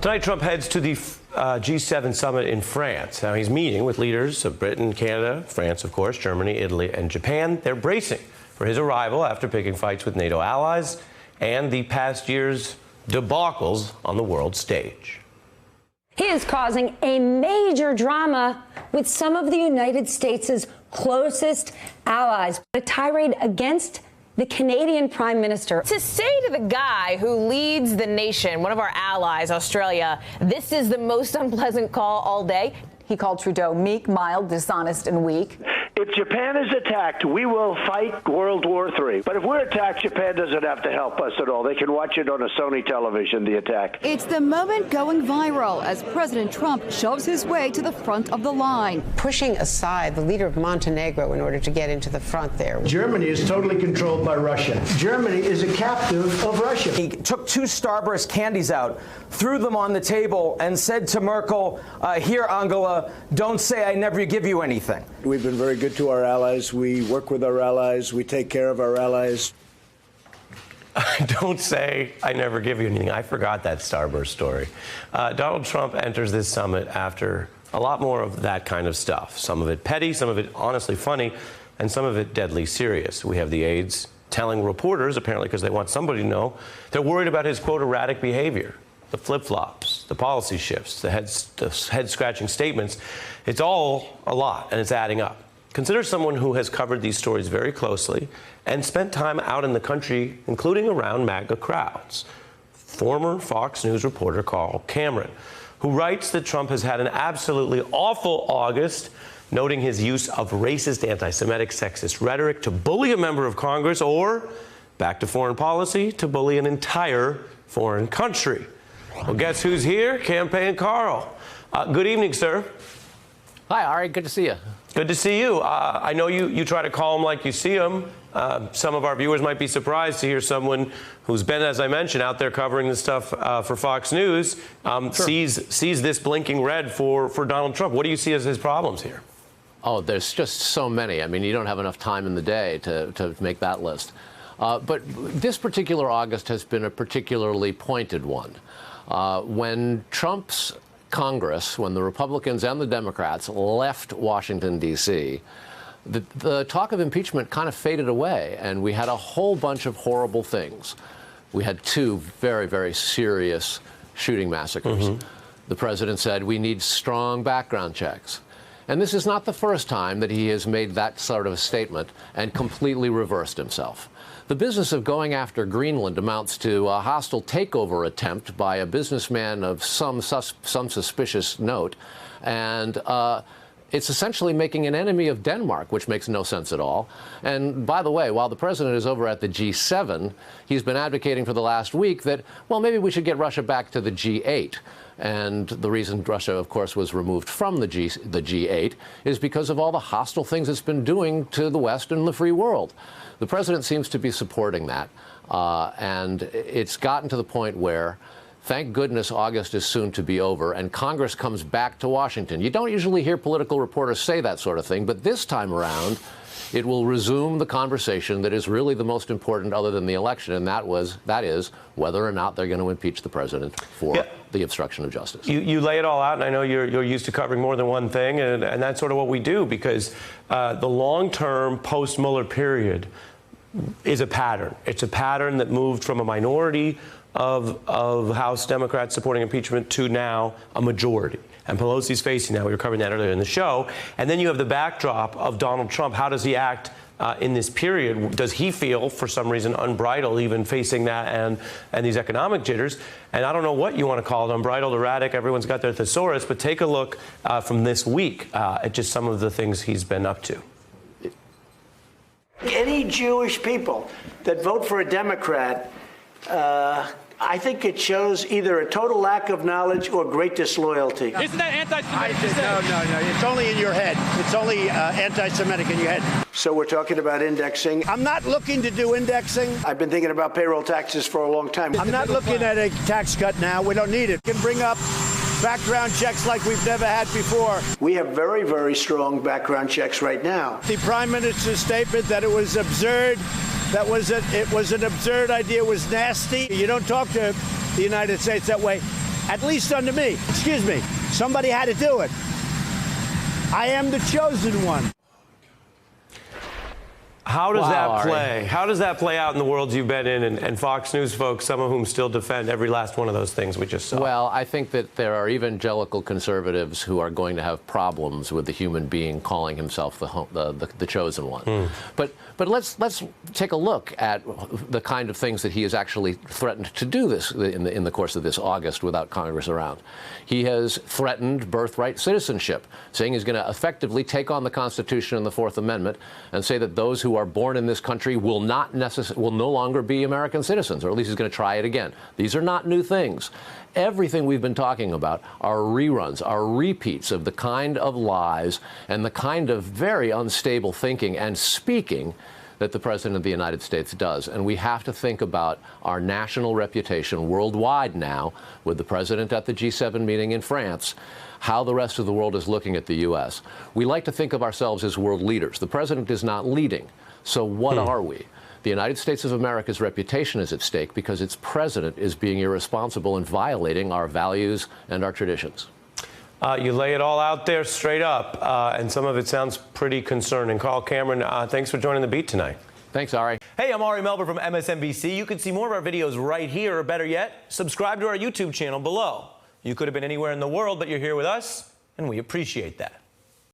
Tonight, Trump heads to the G7 summit in France. Now, he's meeting with leaders of Britain, Canada, France, of course, Germany, Italy, and Japan. They're bracing for his arrival after picking fights with NATO allies and the past year's debacles on the world stage. He is causing a major drama with some of the United States' closest allies. A tirade against the Canadian Prime Minister. To say to the guy who leads the nation, one of our allies, Australia, this is the most unpleasant call all day. He called Trudeau meek, mild, dishonest, and weak. If Japan is attacked, we will fight World War III. But if we're attacked, Japan doesn't have to help us at all. They can watch it on a Sony television, the attack. It's the moment going viral as President Trump shoves his way to the front of the line. Pushing aside the leader of Montenegro in order to get into the front there. Germany is totally controlled by Russia. Germany is a captive of Russia. He took 2 Starburst candies out, threw them on the table, and said to Merkel, here, Angela, don't say I never give you anything. We've been very good to our allies. We work with our allies. We take care of our allies. Don't say I never give you anything. I forgot that Starburst story. Donald Trump enters this summit after a lot more of that kind of stuff. Some of it petty, some of it honestly funny, and some of it deadly serious. We have the aides telling reporters, apparently because they want somebody to know, they're worried about his, quote, erratic behavior. The flip-flops, the policy shifts, the head-scratching statements. It's all a lot, and it's adding up. Consider someone who has covered these stories very closely and spent time out in the country, including around MAGA crowds. Former Fox News reporter Carl Cameron, who writes that Trump has had an absolutely awful August, noting his use of racist, anti-Semitic, sexist rhetoric to bully a member of Congress, or, back to foreign policy, to bully an entire foreign country. Well, guess who's here? Campaign Carl. Good evening, sir. Hi, Ari. Good to see you. Good to see you. I know you try to call him like you see him. Some of our viewers might be surprised to hear someone who's been, as I mentioned, out there covering this stuff for Fox News, sees this blinking red for Donald Trump. What do you see as his problems here? Oh, there's just so many. I mean, you don't have enough time in the day to make that list. But this particular August has been a particularly pointed one. When Trump's Congress, when the Republicans and the Democrats left Washington, D.C., the talk of impeachment kind of faded away, and we had a whole bunch of horrible things. We had 2 very, very serious shooting massacres. The president said we need strong background checks. And this is not the first time that he has made that sort of a statement and completely reversed himself. The business of going after Greenland amounts to a hostile takeover attempt by a businessman of some suspicious note, and it's essentially making an enemy of Denmark, which makes no sense at all. And by the way, while the president is over at the G7, he's been advocating for the last week that, well, maybe we should get Russia back to the G8. And the reason Russia, of course, was removed from the G8 is because of all the hostile things it's been doing to the West and the free world. The president seems to be supporting that, and it's gotten to the point where, thank goodness, August is soon to be over, and Congress comes back to Washington. You don't usually hear political reporters say that sort of thing, but this time around, it will resume the conversation that is really the most important other than the election, and that is whether or not they're going to impeach the president for the obstruction of justice. You lay it all out, and I know you're used to covering more than one thing, and that's sort of what we do, because the long-term post-Mueller period is a pattern. It's a pattern that moved from a minority of House Democrats supporting impeachment to now a majority. And Pelosi's facing that. We were covering that earlier in the show. And then you have the backdrop of Donald Trump. How does he act in this period? Does he feel, for some reason, unbridled, even facing that and these economic jitters? And I don't know what you want to call it, unbridled, erratic. Everyone's got their thesaurus. But take a look from this week at just some of the things he's been up to. Any Jewish people that vote for a Democrat, I think it shows either a total lack of knowledge or great disloyalty. Isn't that anti-Semitic? No. It's only in your head. It's only anti-Semitic in your head. So we're talking about indexing. I'm not looking to do indexing. I've been thinking about payroll taxes for a long time. I'm not looking at a tax cut now. We don't need it. We can bring up background checks like we've never had before. We have very, very strong background checks right now. The Prime Minister's statement that it was absurd, it was an absurd idea, was nasty. You don't talk to the United States that way. at least under me. Excuse me. Somebody had to do it. I am the chosen one. How does Wow, that Ari. play? How does that play out in the worlds you've been in, and Fox News folks, some of whom still defend every last one of those things we just saw? Well, I think that there are evangelical conservatives who are going to have problems with the human being calling himself the chosen one. But let's take a look at the kind of things that he has actually threatened to do this in the course of this August without Congress around. He has threatened birthright citizenship, saying he's going to effectively take on the Constitution and the Fourth Amendment and say that those who are born in this country will no longer be American citizens, or at least he's going to try it again. These are not new things. Everything we've been talking about are reruns, are repeats of the kind of lies and the kind of very unstable thinking and speaking that the President of the United States does. And we have to think about our national reputation worldwide now, with the President at the G7 meeting in France, how the rest of the world is looking at the U.S. We like to think of ourselves as world leaders. The President is not leading. So what are we? The United States of America's reputation is at stake because its president is being irresponsible and violating our values and our traditions. You lay it all out there straight up, and some of it sounds pretty concerning. Carl Cameron, thanks for joining The Beat tonight. Thanks, Ari. Hey, I'm Ari Melber from MSNBC. You can see more of our videos right here, or better yet, subscribe to our YouTube channel below. You could have been anywhere in the world, but you're here with us, and we appreciate that.